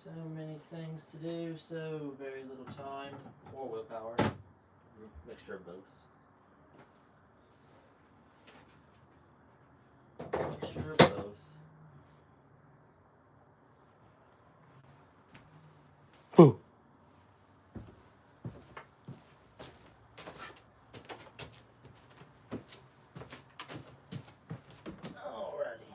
So many things to do, so very little time or willpower. Mixture of both. Mixture of both. Boo. Alrighty.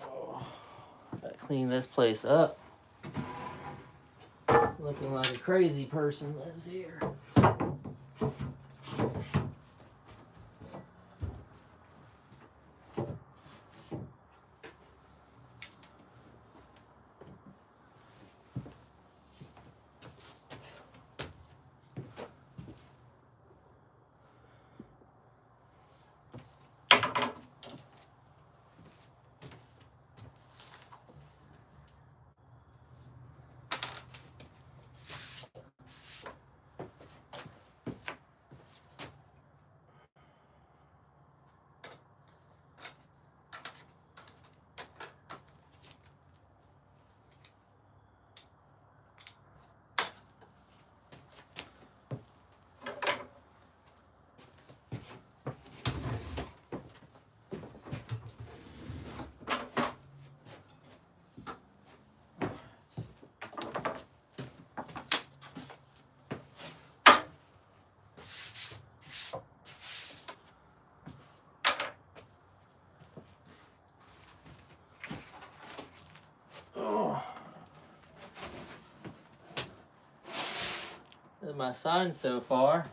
Oh, gotta clean this place up. Looking like a crazy person lives here. Oh. That's my sign so far.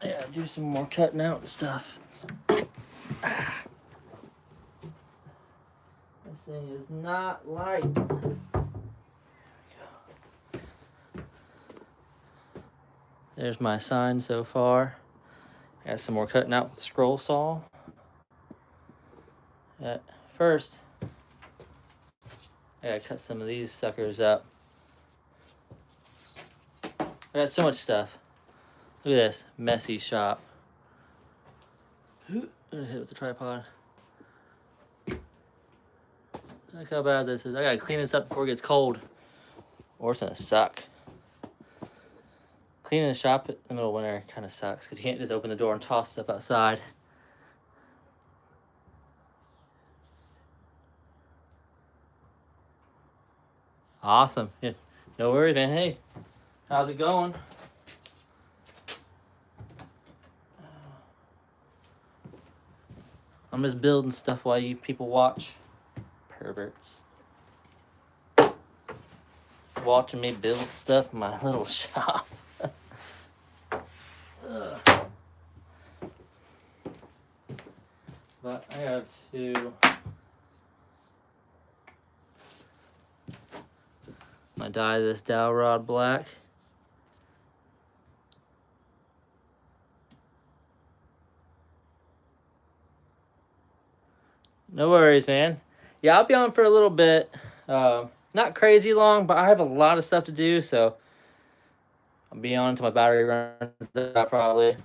Yeah, do some more cutting out and stuff. Ah. This thing is not light. There's my sign so far. Got some more cutting out with the scroll saw. First, I gotta cut some of these suckers up. I got so much stuff. Look at this messy shop. I'm gonna hit it with the tripod. Look how bad this is. I gotta clean this up before it gets cold, or it's gonna suck. Cleaning a shop in the middle of winter kind of sucks because you can't just open the door and toss stuff outside. Awesome. Yeah, no worries, man. Hey, how's it going? I'm just building stuff while you people watch. Perverts. Watching me build stuff in my little shop. But I have to... I dye this dowel rod black. No worries, man. Yeah, I'll be on for a little bit. Not crazy long, but I have a lot of stuff to do, so I'll be on until my battery runs out probably.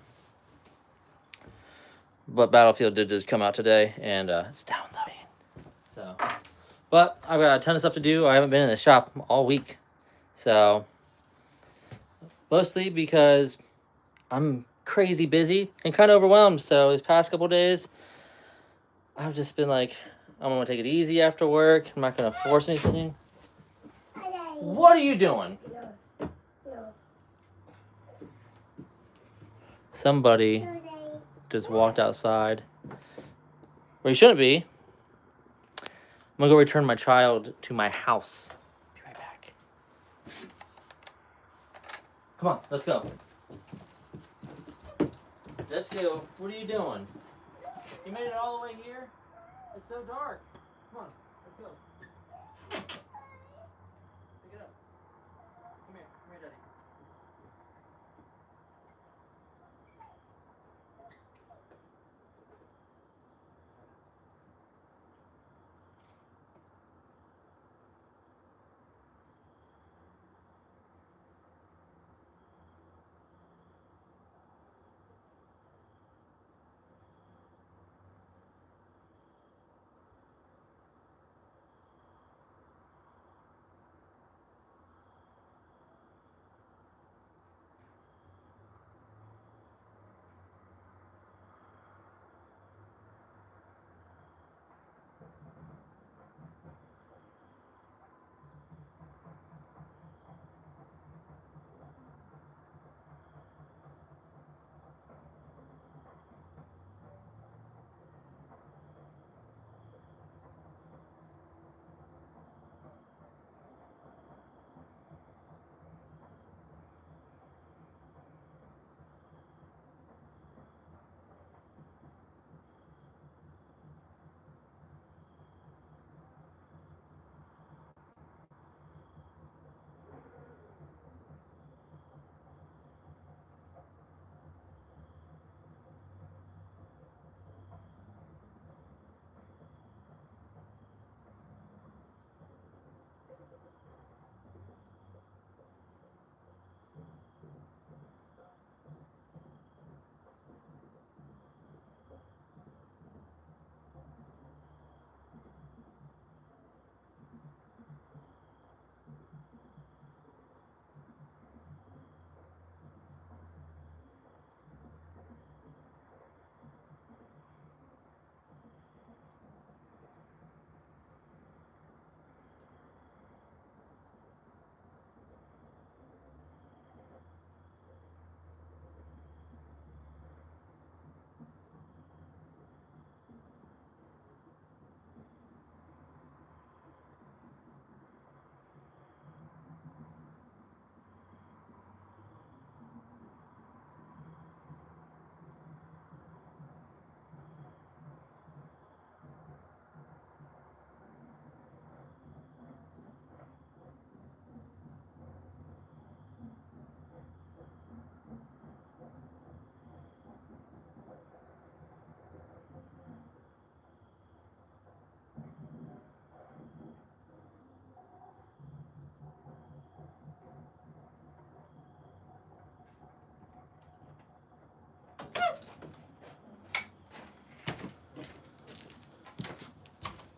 But Battlefield did just come out today, and it's downloading. So, but I've got a ton of stuff to do. I haven't been in the shop all week, so mostly because I'm crazy busy and kind of overwhelmed. So these past couple days, I've just been like, I'm gonna take it easy after work. I'm not gonna force anything. What are you doing? Somebody just walked outside where he shouldn't be. I'm gonna go return my child to my house. Be right back. Come on, let's go. Let's go. What are you doing? You made it all the way here? It's so dark. Come on, let's go. Pick it up. Come here, Daddy.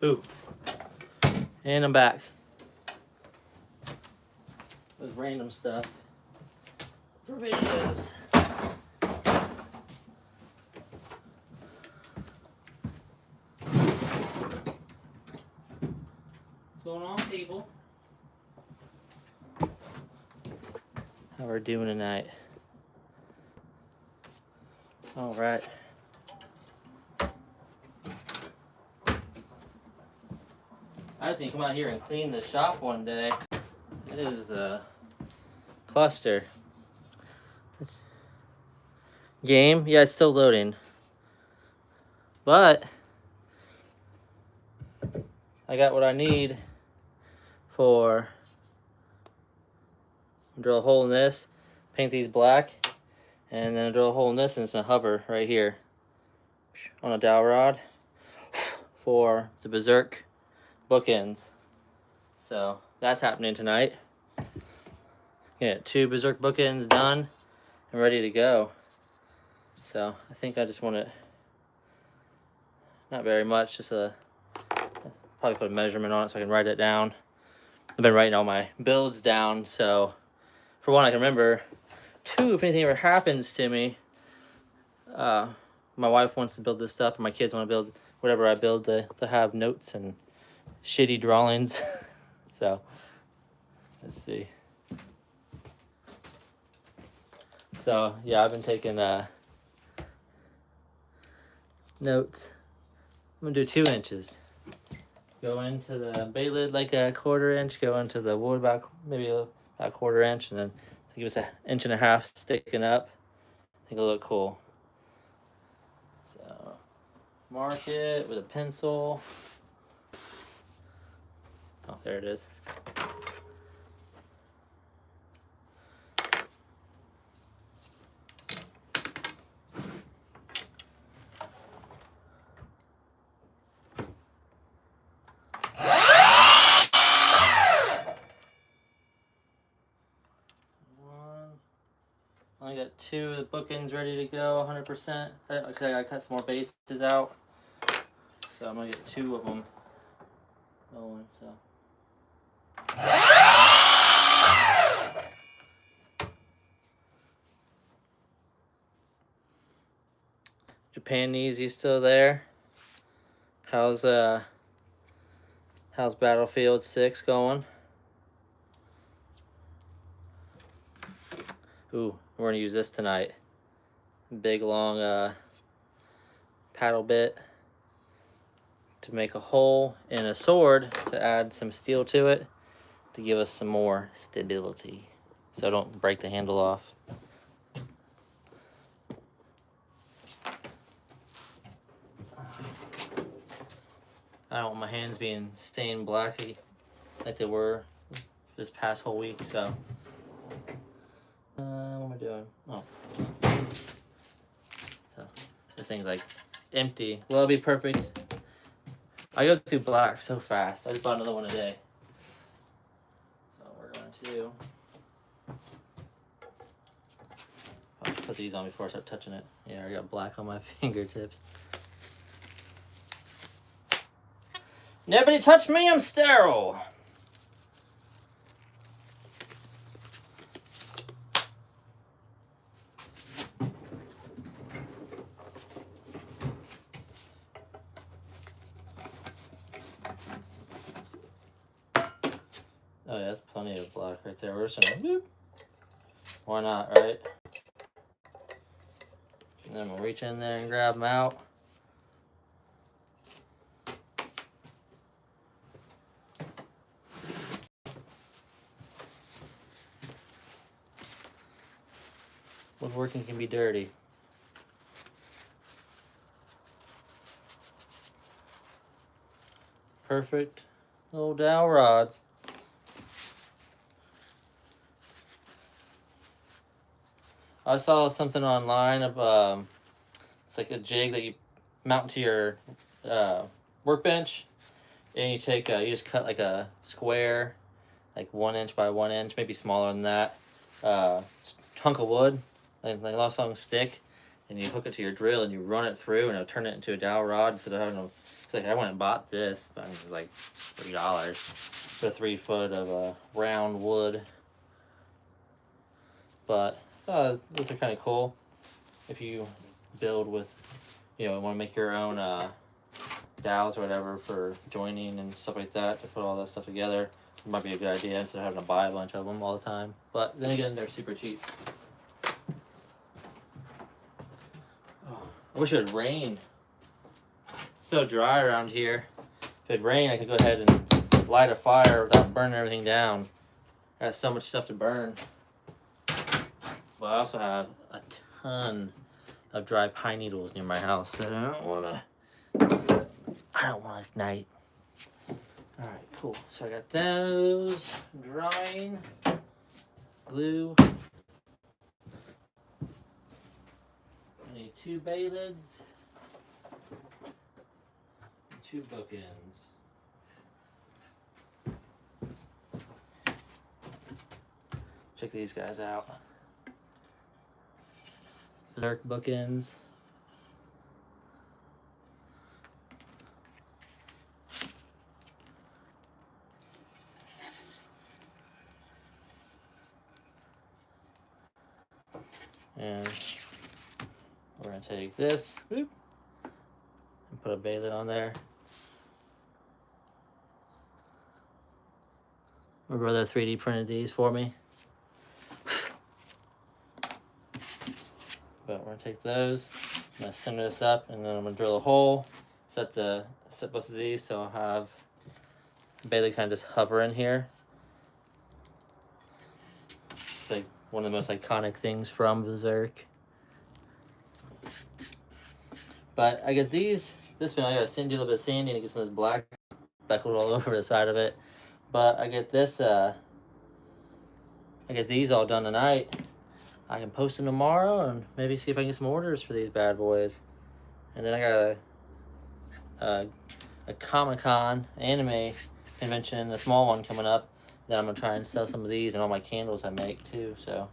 Boo. And I'm back with random stuff for videos. What's going on, people? How we're doing tonight? All right. I just need to come out here and clean the shop one day. It is a cluster. Game? Yeah, it's still loading. But I got what I need for drill a hole in this, paint these black, and then drill a hole in this, and it's gonna hover right here on a dowel rod for the Berserk bookends. So that's happening tonight. Get 2 Berserk bookends done and ready to go. So I think I just want it, not very much, just probably put a measurement on it so I can write it down. I've been writing all my builds down, so for one I can remember. 2, if anything ever happens to me, my wife wants to build this stuff, and my kids want to build whatever I build to have notes and shitty drawings. So let's see. So yeah, I've been taking notes. I'm gonna do 2 inches. Go into the bay lid like a 1/4 inch. Go into the wood about maybe about 1/4 inch, and then give us 1.5 inches sticking up. I think it'll look cool. So mark it with a pencil. Oh, there it is. I got 2 of the bookends ready to go, 100%. Okay, I cut some more bases out, so I'm gonna get 2 of them going. So. Japan Easy still there? How's Battlefield 6 going? Ooh, we're gonna use this tonight. Big long paddle bit to make a hole in a sword to add some steel to it to give us some more stability, so don't break the handle off. I don't want my hands being stained black like they were this past whole week, so. What am I doing? Oh. So, this thing's like empty. Well, it'll be perfect. I go through black so fast. I just bought another one today. So we're going to put these on before I start touching it. Yeah, I got black on my fingertips. Nobody touch me, I'm sterile. Oh yeah, that's plenty of black right there. We're just gonna boop. Why not, right? And then we'll reach in there and grab them out. Woodworking can be dirty. Perfect little dowel rods. I saw something online of it's like a jig that you mount to your workbench, and you take you just cut like a square, like 1 inch by 1 inch, maybe smaller than that, hunk of wood, like a long stick, and you hook it to your drill and you run it through, and it'll turn it into a dowel rod instead of having to. It's like I went and bought this, but it was like $3 for 3 foot of round wood. But so those are kind of cool if you build with, you know, want to make your own dowels or whatever for joining and stuff like that, to put all that stuff together. It might be a good idea instead of having to buy a bunch of them all the time. But then again, they're super cheap. Oh, I wish it would rain. It's so dry around here. If it rained, I could go ahead and light a fire without burning everything down. I have so much stuff to burn. But I also have a ton of dry pine needles near my house that I don't want to ignite. All right, cool. So I got those drying. Glue. I need 2 bay lids. 2 bookends. Check these guys out. Zerk bookends. And we're gonna take this, whoop, and put a bay lid on there. My brother 3D printed these for me. But we're gonna take those, I'm gonna center this up, and then I'm gonna drill a hole, set both of these so I'll have bay lid kind of just hover in here. It's like one of the most iconic things from Berserk. But I get these, this one I gotta do a little bit of sanding to get some of this black speckled all over the side of it. But I get this, I get these all done tonight. I can post them tomorrow and maybe see if I can get some orders for these bad boys. And then I got a Comic-Con anime convention, a small one coming up. Then I'm gonna try and sell some of these and all my candles I make too, so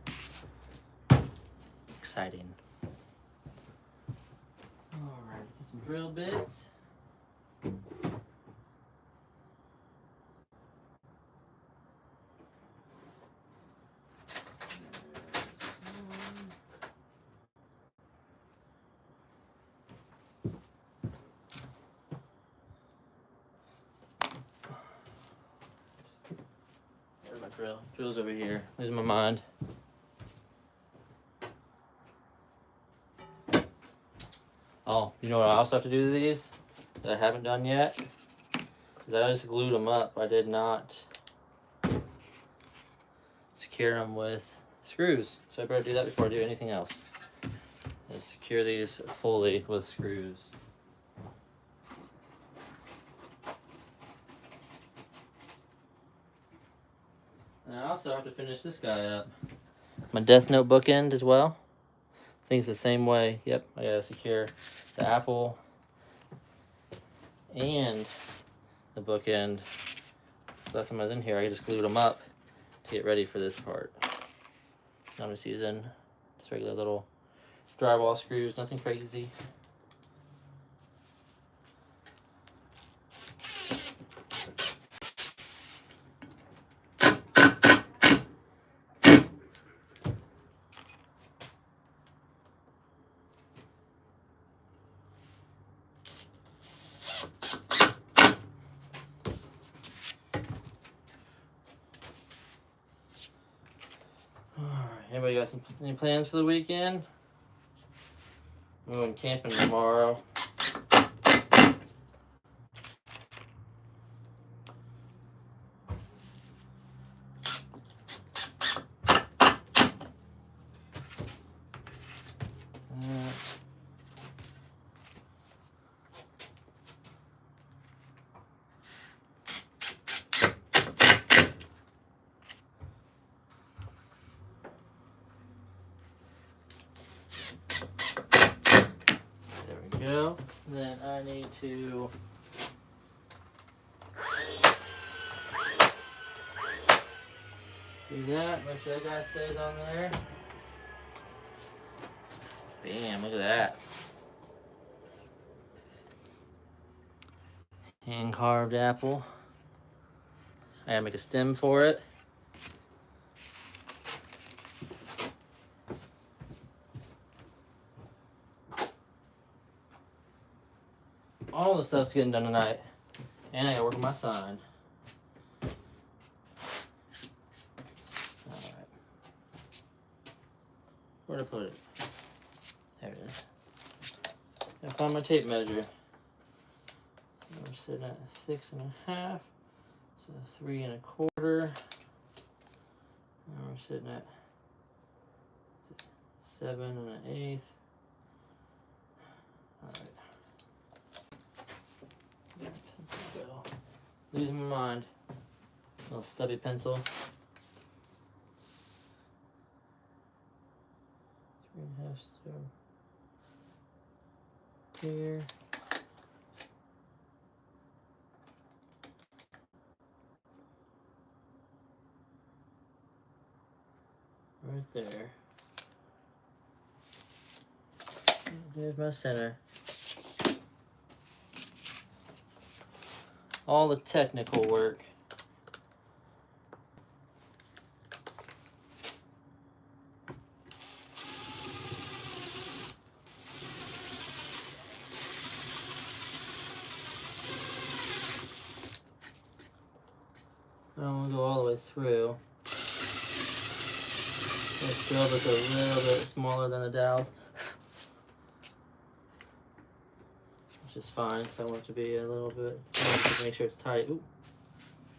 exciting. Alright, get some drill bits. Where's my drill? Drill's over here. Losing my mind. Oh, you know what I also have to do to these that I haven't done yet? Is I just glued them up. I did not secure them with screws. So I better do that before I do anything else. And secure these fully with screws. And I also have to finish this guy up. My Death Note bookend as well. I think it's the same way. Yep, I gotta secure the apple and the bookend. Last time I was in here, I just glued them up to get ready for this part. I'm just using just regular little drywall screws, nothing crazy. Anybody got any plans for the weekend? I'm going camping tomorrow. Go. Then I need to do that. Make sure that guy stays on there. Bam, look at that. Hand carved apple. I gotta make a stem for it. All the stuff's getting done tonight. And I gotta work on my sign. Alright. Where'd I put it? There it is. Gotta find my tape measure. So we're sitting at 6.5. So 3.25. And we're sitting at 7.125. Alright. Losing my mind. Little stubby pencil. 3.5 stub. Here. Right there. There's my center. All the technical work. I don't want to go all the way through. This drill is a little bit smaller than the dowels, which is fine because I want it to be a little bit, to make sure it's tight. Ooh.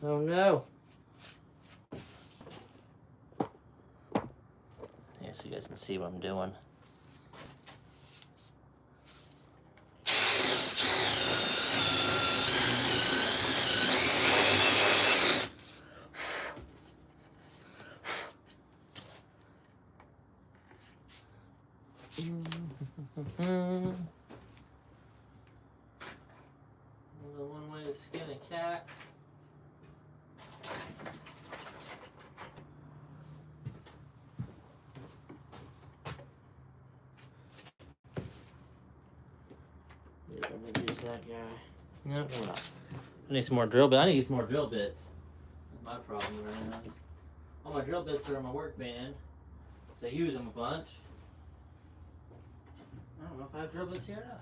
Oh no! Here, so you guys can see what I'm doing. Only one way to skin a cat. Yeah, I'm gonna use that guy. No, we're not. I need some more drill bits. I need to get some more drill bits. That's my problem right now. All my drill bits are on my work band. So I use them a bunch. I don't know if I have drill bits here or not.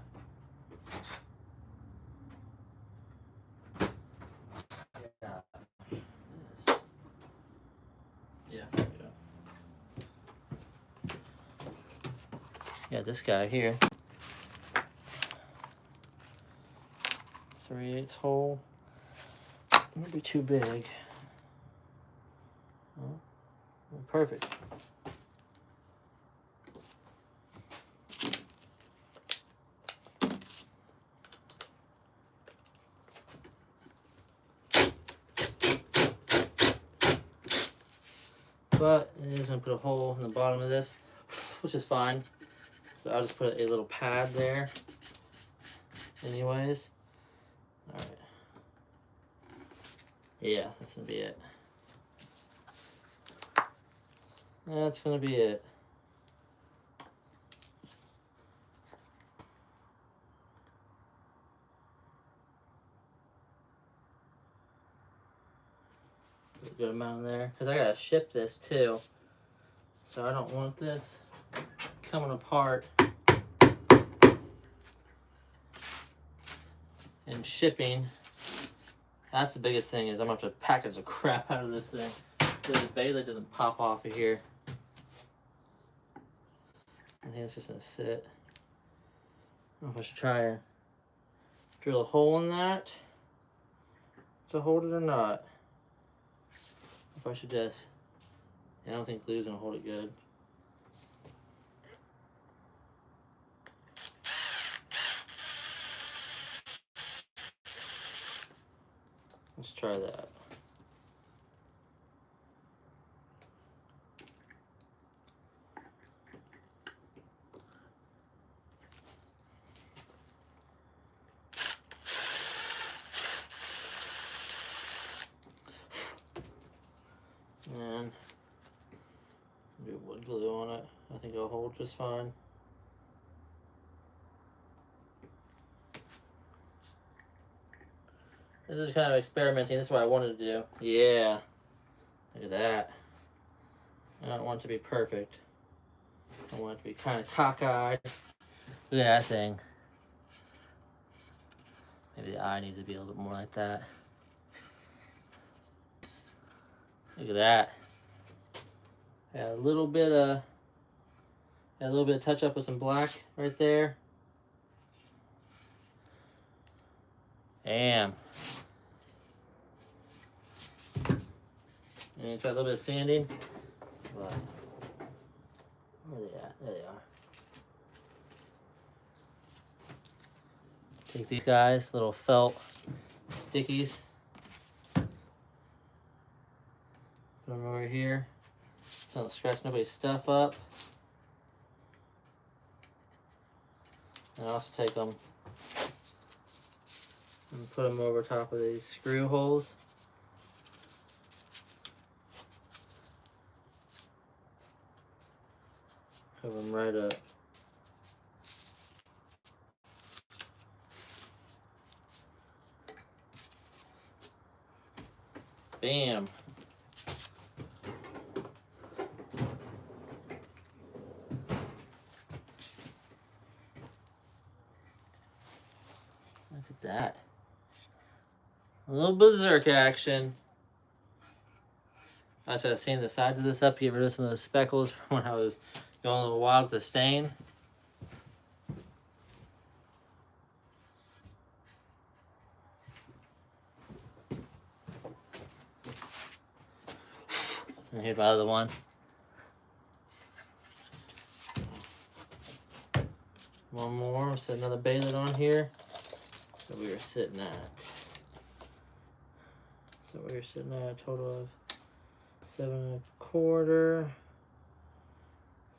Yeah, there we go. Yeah, this guy here. 3/8 hole. Might be too big. Oh, perfect. But it is going to put a hole in the bottom of this, which is fine. So I'll just put a little pad there anyways. Alright. Yeah, that's going to be it. That's going to be it. A good amount there, because I got to ship this too. So I don't want this coming apart and shipping. That's the biggest thing, is I'm going to have to package the crap out of this thing so the baler doesn't pop off of here. I think it's just going to sit. I don't know if I should try and drill a hole in that to hold it or not. If I should just, I don't think glue's going to hold it good. Let's try that. And do wood glue on it. I think it'll hold just fine. This is kind of experimenting. This is what I wanted to do. Yeah. Look at that. I don't want it to be perfect. I want it to be kind of cockeyed. Look at that thing. Maybe the eye needs to be a little bit more like that. Look at that. Got a little bit of touch up with some black right there. Bam. And it's got a little bit of sanding. But where are they at? There they are. Take these guys, little felt stickies. Put them over here. So don't scratch nobody's stuff up. And also take them and put them over top of these screw holes. Cover them right up. Bam. Look at that. A little berserk action. I was seeing the sides of this up, get rid of some of those speckles from when I was going a little wild with the stain. And here's my other one. One more, set another Baylid on here. So we are sitting at a total of 7 1/4.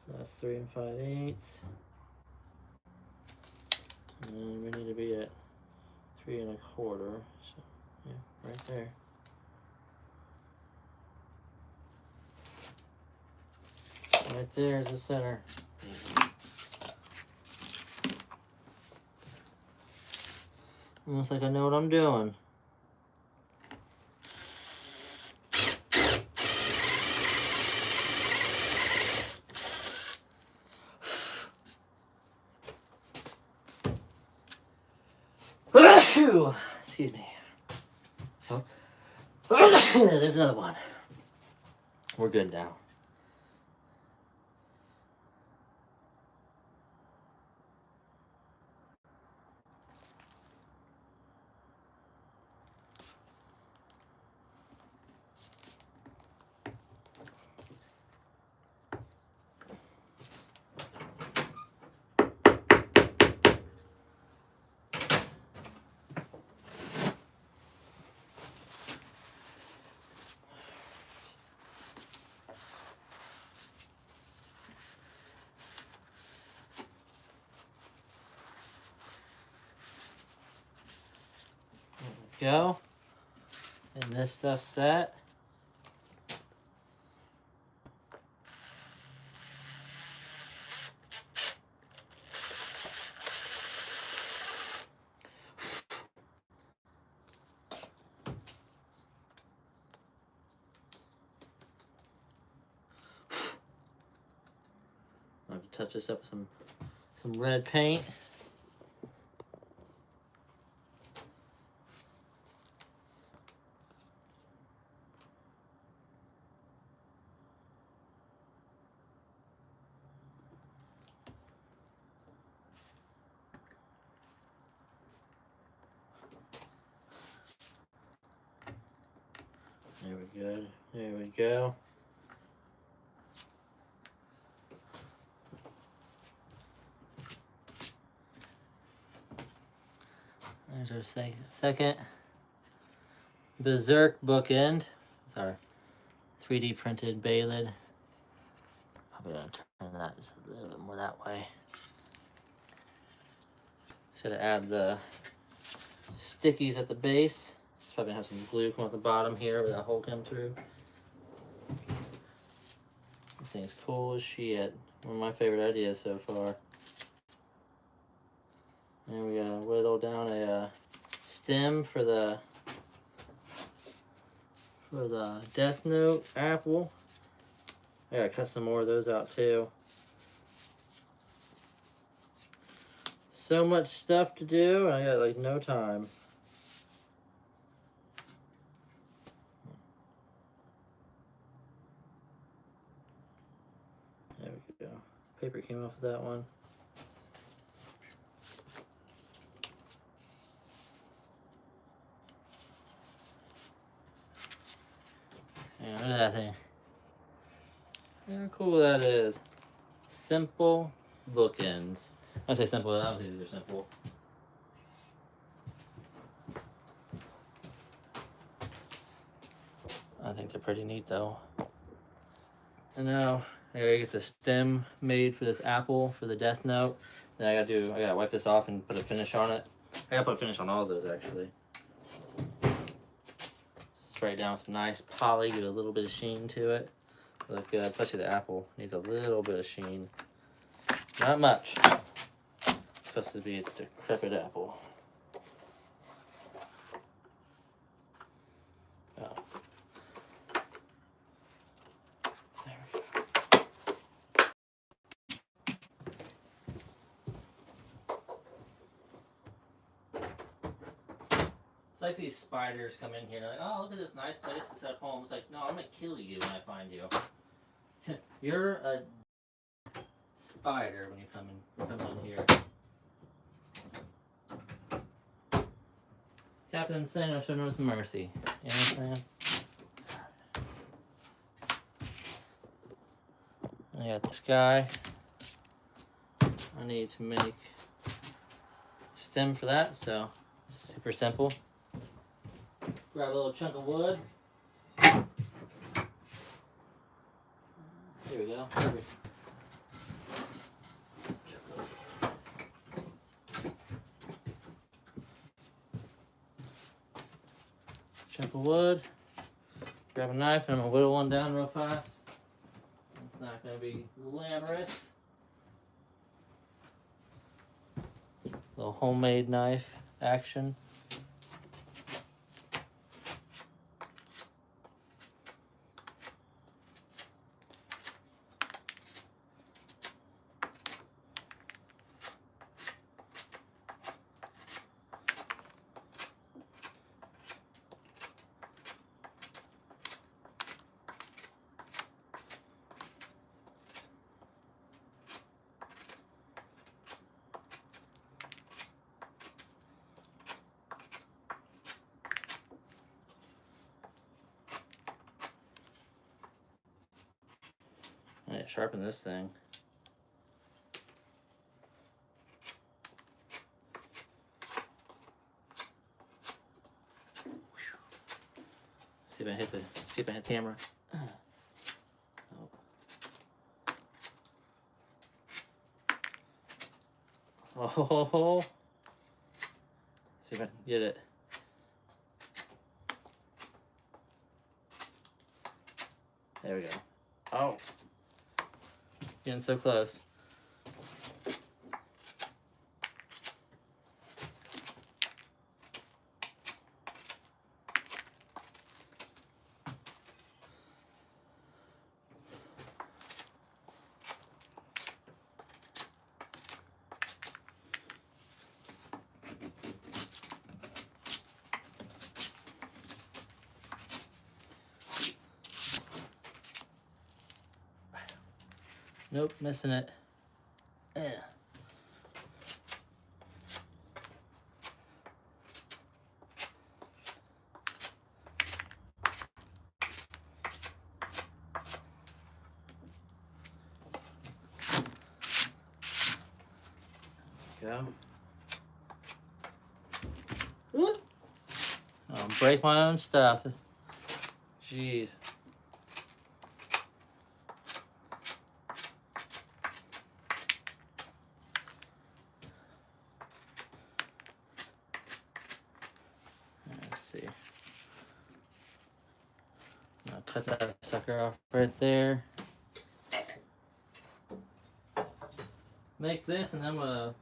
So that's 3 5/8. And then we need to be at 3 1/4. So yeah, right there. Right there is the center. Almost like I know what I'm doing. Excuse me. Oh. There's another one. We're good now. Go. And this stuff's set. I have to touch this up with some red paint. There we go. There we go. There's our second Berserk bookend. It's our 3D printed Baylid. Probably gonna turn that just a little bit more that way. Just gotta add the stickies at the base. Probably have some glue come at the bottom here where that hole come through. This thing's cool as shit. One of my favorite ideas so far. And we gotta whittle down a stem for the for the Death Note apple. I gotta cut some more of those out too. So much stuff to do, and I got like no time. There we go. Paper came off of that one. Yeah, look at that thing. How cool that is. Simple bookends. I say simple, I don't think these are simple. I think they're pretty neat though. And now I gotta get the stem made for this apple for the Death Note. Then I gotta wipe this off and put a finish on it. I gotta put a finish on all of those actually. Spray it down with some nice poly, give a little bit of sheen to it. Look good, especially the apple needs a little bit of sheen. Not much. It's supposed to be a decrepit apple. Oh. There we go. It's like these spiders come in here, like, oh, look at this nice place to set up home. It's like, no, I'm gonna kill you when I find you. You're a spider when you come in here. Captain Insano show no mercy. You know what I'm saying? I got this guy. I need to make a stem for that, so super simple. Grab a little chunk of wood. Here we go. Perfect. Chunk of wood. Grab a knife and I'm gonna whittle one down real fast. It's not gonna be glamorous. Little homemade knife action. I need to sharpen this thing. See if I hit the camera. Oh. See if I can get it. There we go. Oh. Getting so close. Nope, missing it. Go. I'll break my own stuff. Jeez. Let's see. I'll cut that sucker off right there. Make this, and then I'm gonna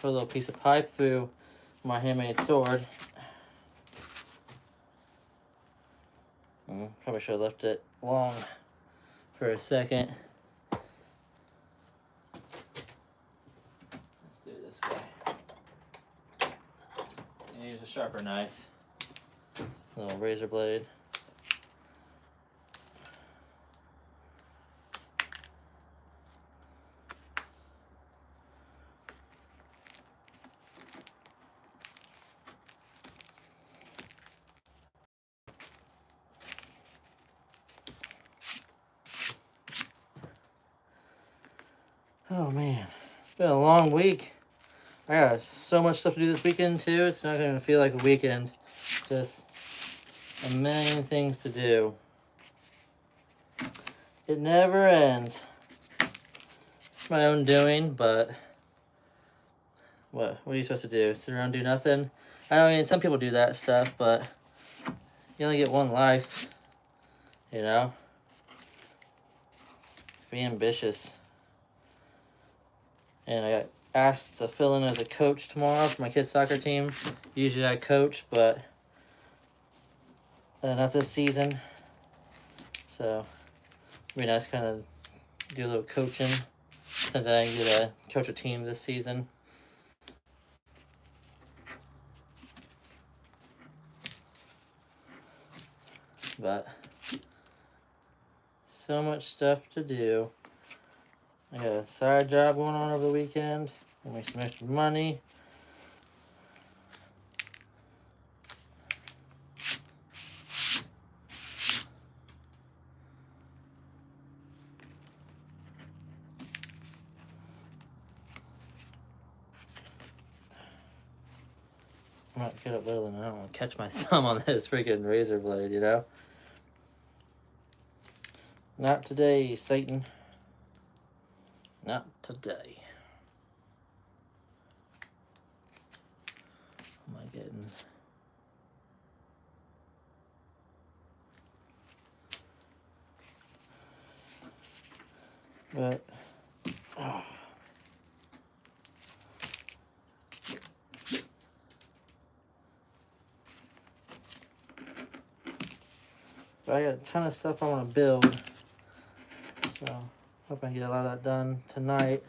put a little piece of pipe through my handmade sword. Probably should have left it long for a second. Let's do it this way. And use a sharper knife. A little razor blade. Oh man, it's been a long week. I got so much stuff to do this weekend too. It's not gonna feel like a weekend. Just a million things to do. It never ends. It's my own doing, but what are you supposed to do? Sit around and do nothing? I mean, some people do that stuff, but you only get one life, you know? Be ambitious. And I got asked to fill in as a coach tomorrow for my kids' soccer team. Usually I coach, but not this season. So it'd be nice to kind of do a little coaching since I didn't get to coach a team this season. But so much stuff to do. I got a side job going on over the weekend. I make some extra money. I might get up better than I don't want to catch my thumb on this freaking razor blade, you know? Not today, Satan. Not today. What am I getting? But, oh. But I got a ton of stuff I want to build. So, hope I can get a lot of that done tonight.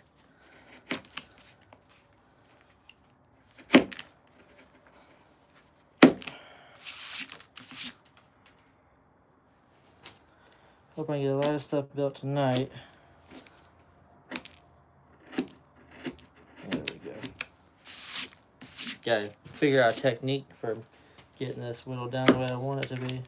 Hope I can get a lot of stuff built tonight. There we go. Gotta figure out a technique for getting this whittled down the way I want it to be.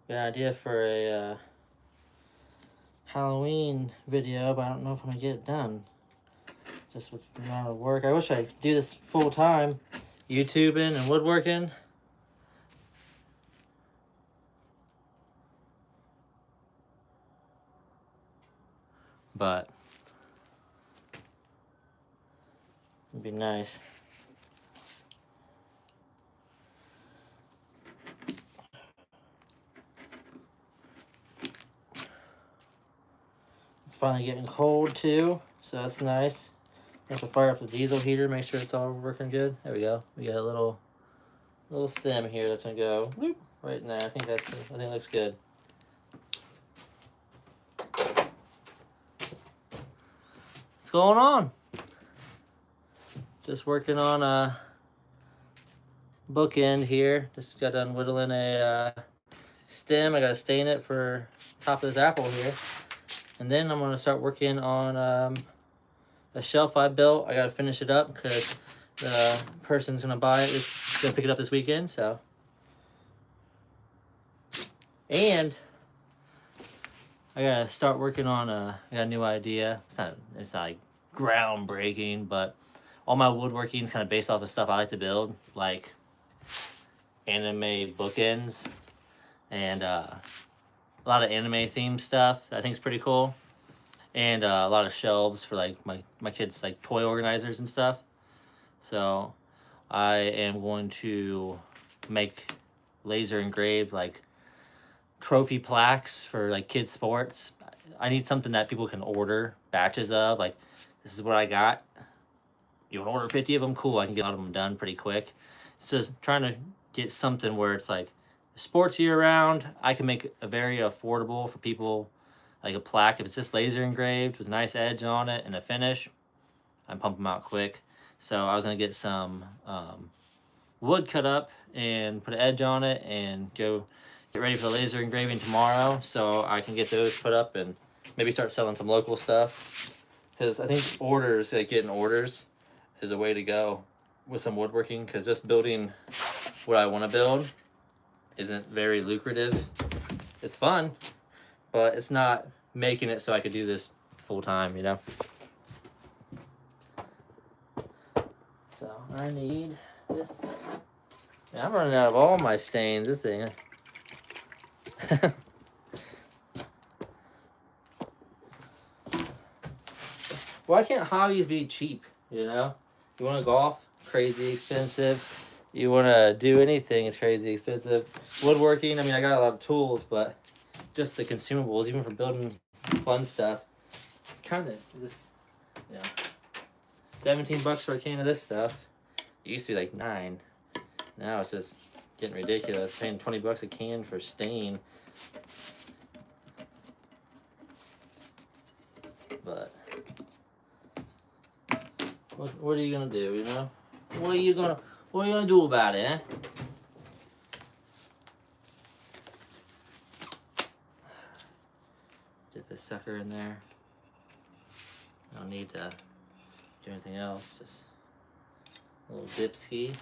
Got an idea for a Halloween video, but I don't know if I'm gonna get it done. Just with the amount of work. I wish I could do this full time, YouTubing and woodworking. But it'd be nice. It's finally getting cold too, so that's nice. I have to fire up the diesel heater, make sure it's all working good. There we go. We got a little stem here that's gonna go whoop, right in there. I think it looks good. What's going on? Just working on a bookend here. Just got done whittling a stem. I gotta stain it for top of this apple here. And then I'm gonna start working on a shelf I built. I gotta finish it up because the person's gonna buy it. It's gonna pick it up this weekend, so. And I gotta start working on I got a new idea. It's not like groundbreaking, but all my woodworking is kind of based off of stuff I like to build, like anime bookends and a lot of anime themed stuff. I think is pretty cool, and a lot of shelves for like my kids like toy organizers and stuff. So I am going to make laser engraved like trophy plaques for like kids sports. I need something that people can order batches of. Like, this is what I got. You want to order 50 of them? Cool, I can get a lot of them done pretty quick. So trying to get something where it's like sports year round. I can make a very affordable for people, like a plaque. If it's just laser engraved with a nice edge on it and a finish, I pump them out quick. So I was gonna get some wood cut up and put an edge on it and go get ready for the laser engraving tomorrow, so I can get those put up and maybe start selling some local stuff. Because I think orders, like getting orders, is a way to go with some woodworking. Because just building what I want to build isn't very lucrative. It's fun, but it's not making it so I could do this full time, you know? So I need this. Man, I'm running out of all my stains. This thing. Why can't hobbies be cheap? You know, you want to golf, crazy expensive. You want to do anything, it's crazy expensive. Woodworking, I mean, I got a lot of tools, but just the consumables, even for building fun stuff, it's kind of just, you know, $17 for a can of this stuff. It used to be like $9. Now it's just getting ridiculous. Paying $20 a can for stain. But what are you gonna do? You know, what are you gonna do about it? Eh? Get this sucker in there. I don't need to do anything else. Just a little dip ski.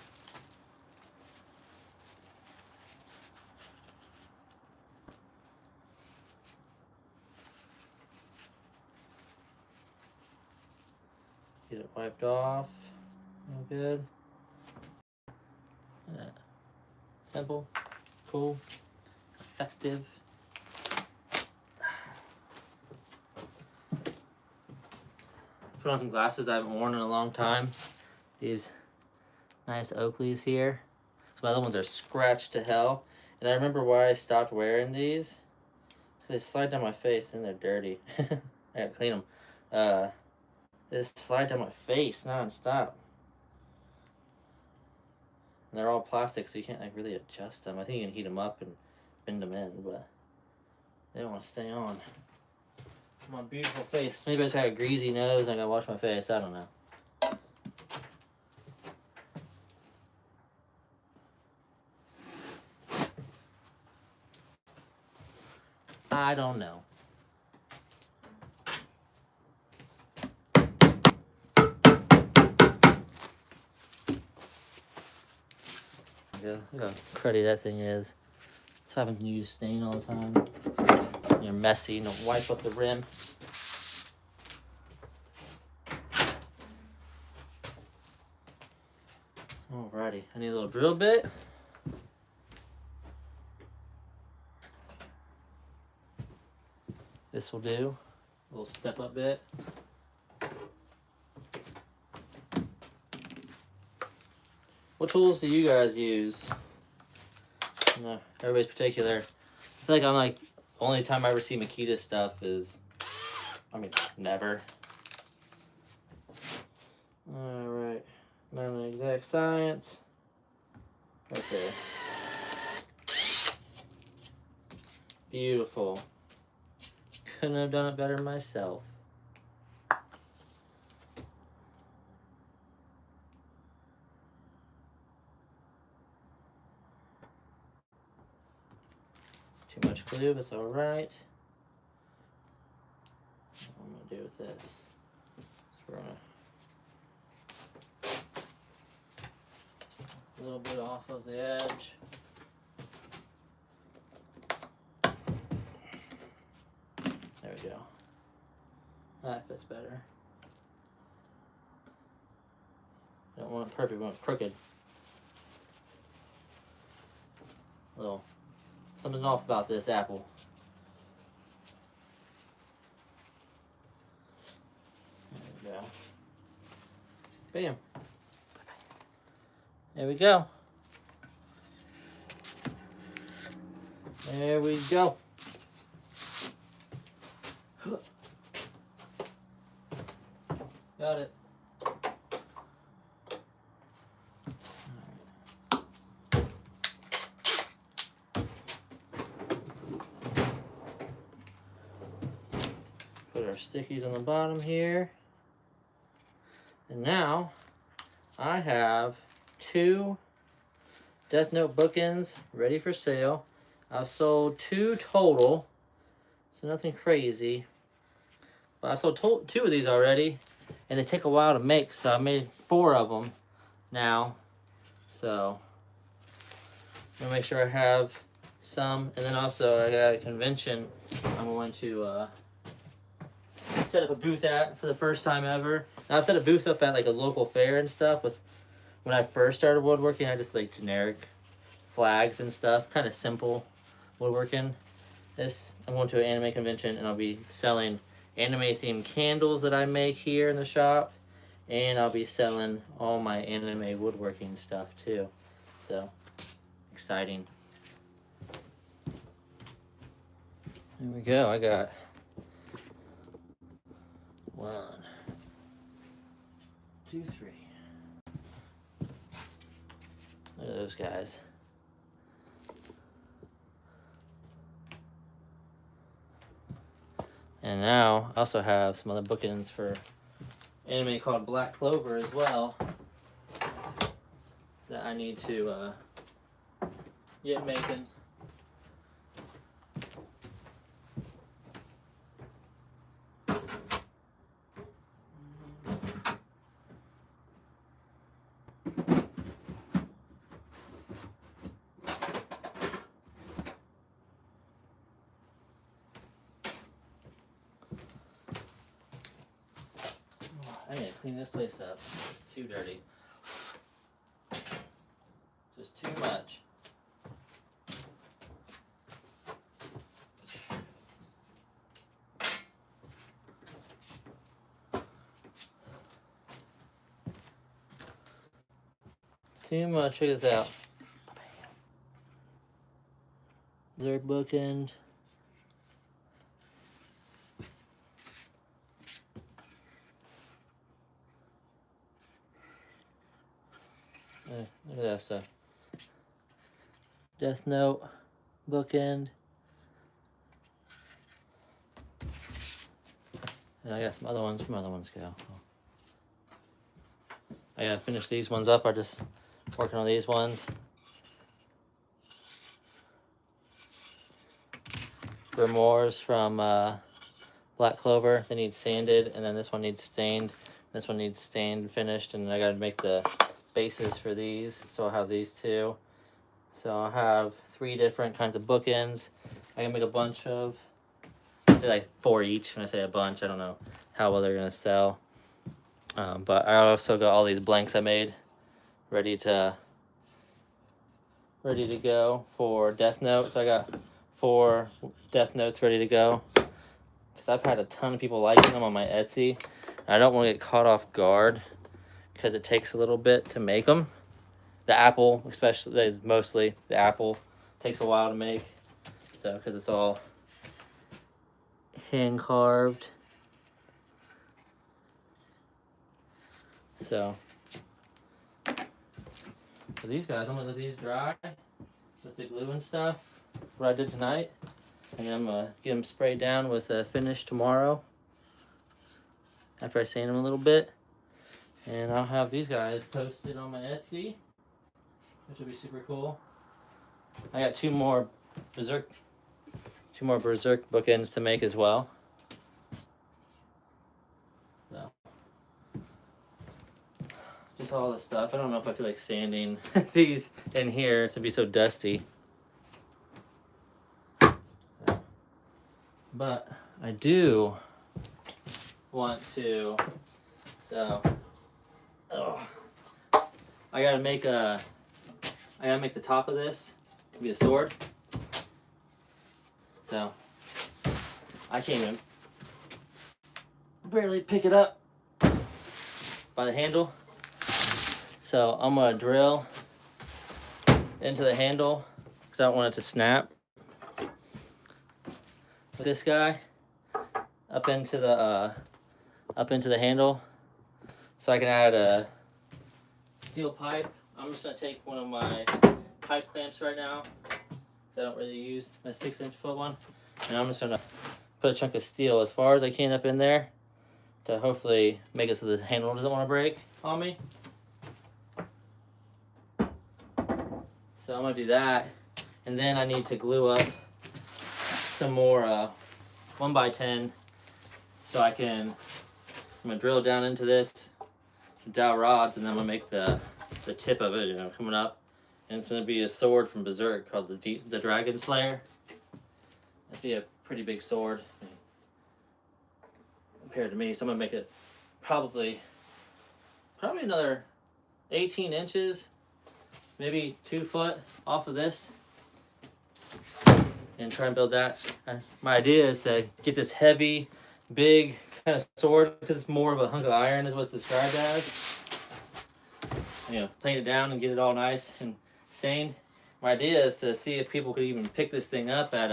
Get it wiped off. All good. Look at that. Simple, cool, effective. Put on some glasses I haven't worn in a long time. These nice Oakleys here. So my other ones are scratched to hell. And I remember why I stopped wearing these. They slide down my face and they're dirty. I gotta clean them. They just slide down my face non-stop. And they're all plastic, so you can't like really adjust them. I think you can heat them up and bend them in, but they don't want to stay on. My beautiful face. Maybe I just got a greasy nose and I gotta wash my face. I don't know. I don't know. Look how cruddy that thing is. It's having to use stain all the time. You're messy. Don't wipe up the rim. Alrighty, I need a little drill bit. This will do. A little step up bit. What tools do you guys use? No, everybody's particular. I feel like I'm like, the only time I ever see Makita stuff is, I mean, never. Alright, Maryland Exact Science. Right there. Beautiful. Couldn't have done it better myself. Too much glue, that's alright. What I'm gonna do with this? So we're gonna a little bit off of the edge. There we go. That fits better. Don't want it perfect, we want it crooked. little something's off about this apple. There we go. Bam. There we go. There we go. Got it. Put our stickies on the bottom here. And now I have 2 Death Note bookends ready for sale. I've sold 2 total, so nothing crazy. But I've sold 2 of these already, and they take a while to make, so I made 4 of them now. So I'm gonna make sure I have some, and then also I got a convention I'm going to set up a booth at for the first time ever. Now, I've set a booth up at like a local fair and stuff. With when I first started woodworking, I just like generic flags and stuff, kind of simple woodworking. I'm going to an anime convention, and I'll be selling anime themed candles that I make here in the shop, and I'll be selling all my anime woodworking stuff too. So exciting. There we go. I got 1, 2, 3. Look at those guys. And now I also have some other bookends for anime called Black Clover as well that I need to get making. I need to clean this place up. It's too dirty. Just too much. Too much. Check this out. Zerg bookend. Look at that stuff. Death Note bookend. And I got some other ones. Some other ones go. I gotta finish these ones up. I'm just working on these ones. Grimoires from Black Clover. They need sanded, and then this one needs stained. This one needs stained and finished, and I gotta make the bases for these. So I'll have these 2. So I'll have 3 different kinds of bookends. I can make a bunch of, I'd say like 4 each. When I say a bunch, I don't know how well they're gonna sell. But I also got all these blanks I made ready to go for Death Note. So I got 4 Death Notes ready to go, because I've had a ton of people liking them on my Etsy. I don't want to get caught off guard because it takes a little bit to make them. The apple, especially, is mostly the apple, takes a while to make. So because it's all hand carved. So for these guys, I'm gonna let these dry with the glue and stuff. What I did tonight, and then I'm gonna get them sprayed down with a finish tomorrow after I sand them a little bit, and I'll have these guys posted on my Etsy, which will be super cool. I got 2 more Berserk bookends to make as well. So just all this stuff. I don't know if I feel like sanding these in here to be so dusty. But I do want to, so I gotta make the top of this be a sword. So I can't even barely pick it up by the handle. So I'm gonna drill into the handle because I don't want it to snap. With this guy up into the handle, so I can add a steel pipe. I'm just gonna take one of my pipe clamps right now, because I don't really use my 6-inch foot one, and I'm just gonna put a chunk of steel as far as I can up in there to hopefully make it so the handle doesn't want to break on me. So I'm gonna do that, and then I need to glue up some more 1x10, so I'm gonna drill down into this dowel rods, and then I'm gonna make the tip of it, coming up, and it's gonna be a sword from Berserk called the Dragon Slayer. That'd be a pretty big sword compared to me, so I'm gonna make it probably another 18 inches, maybe 2 foot off of this, and try and build that. My idea is to get this heavy, big kind of sword, because it's more of a hunk of iron is what's described as. Paint it down and get it all nice and stained. My idea is to see if people could even pick this thing up at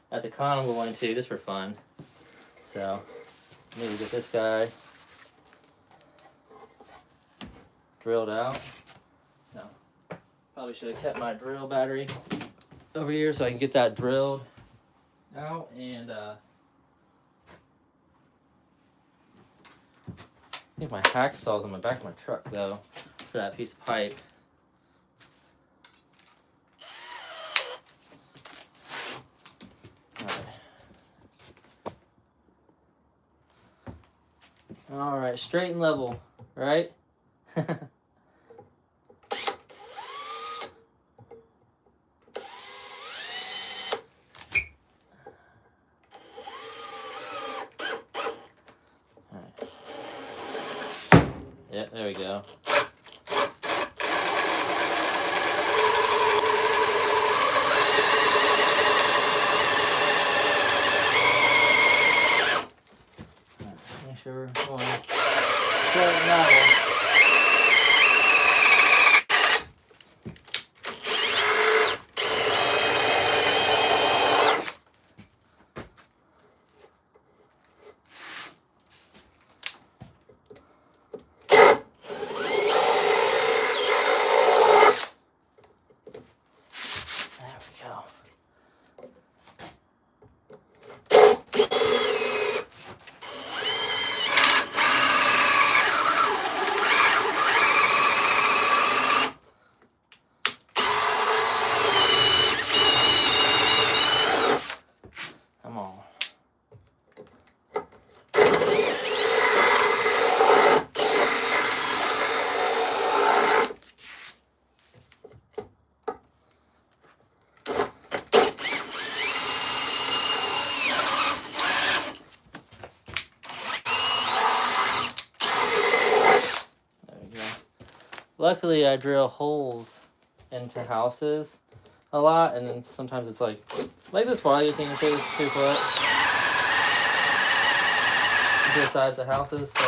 the con I'm going to, just for fun. So maybe get this guy drilled out. No, probably should have kept my drill battery over here so I can get that drilled out. And I think my hacksaw's on the back of my truck though for that piece of pipe. All right, straight and level, right? Yep, there we go. Make sure we're going straight and level. Luckily, I drill holes into houses a lot, and then sometimes it's like this far. You think it's 2 foot to the sides of houses. So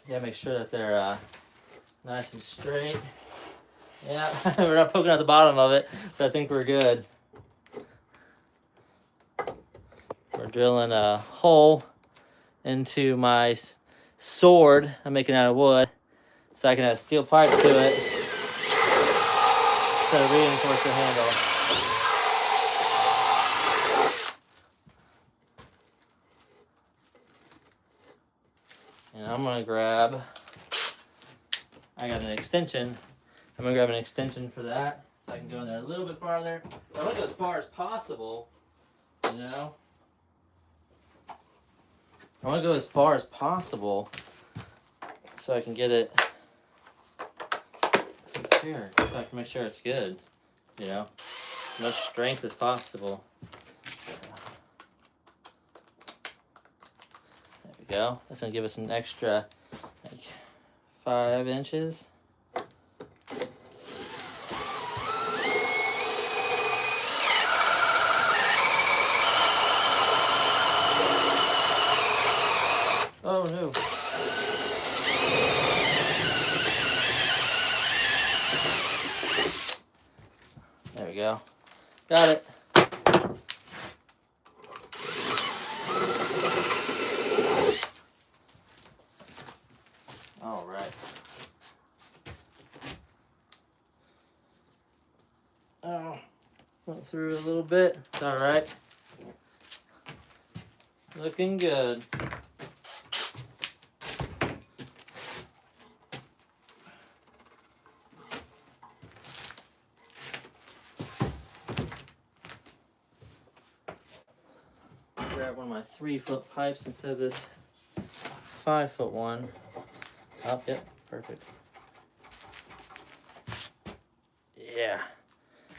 yeah, make sure that they're nice and straight. Yeah, we're not poking out the bottom of it, so I think we're good. We're drilling a hole into my sword I'm making out of wood, so I can add a steel pipe to it to reinforce the handle. And I'm gonna grab, I got an extension. I'm gonna grab an extension for that, so I can go in there a little bit farther. I want to go as far as possible, I want to go as far as possible so I can get it secured, so I can make sure it's good, as much strength as possible. There we go. That's gonna give us an extra like 5 inches. Oh no. There we go. Got it. All right. Oh, went through a little bit. It's all right. Looking good. Grab one of my 3-foot pipes instead of this 5-foot one. Oh, yep, perfect. Yeah.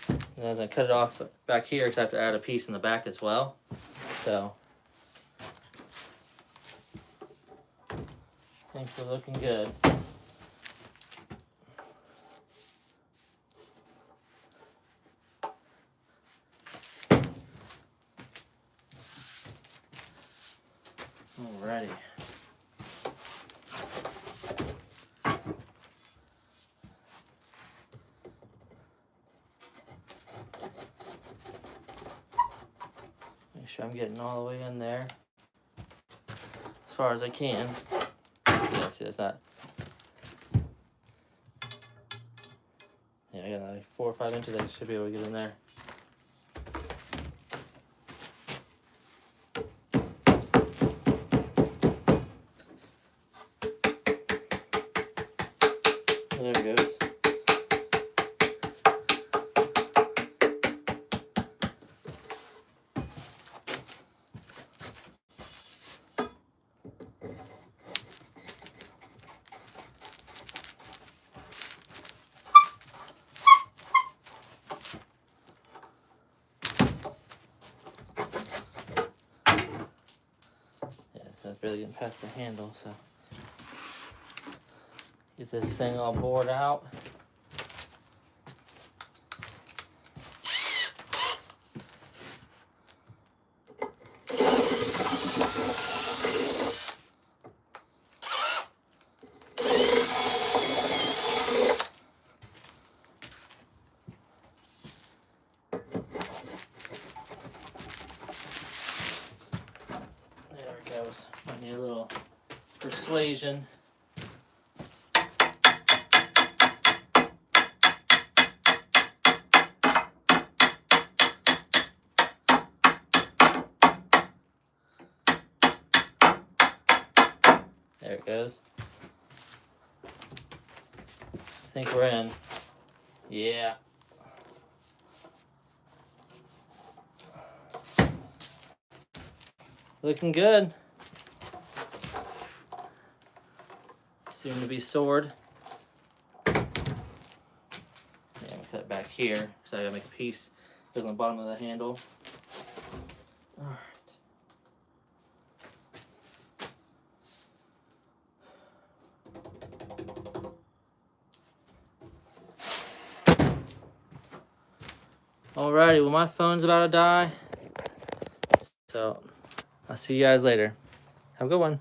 And I was gonna cut it off back here because I have to add a piece in the back as well. So, things are looking good. Alrighty. Make sure I'm getting all the way in there as far as I can. Yeah, see, that's not. Yeah, I got like 4 or 5 inches. I should be able to get in there. There it goes. Yeah, that's really getting past the handle, so get this thing all bored out. There it goes. I need a little persuasion. There it goes. I think we're in. Yeah. Looking good. Soon to be sword. Yeah, I'm gonna cut it back here because I gotta make a piece on the bottom of the handle. Alright. Alrighty, well my phone's about to die. So I'll see you guys later. Have a good one.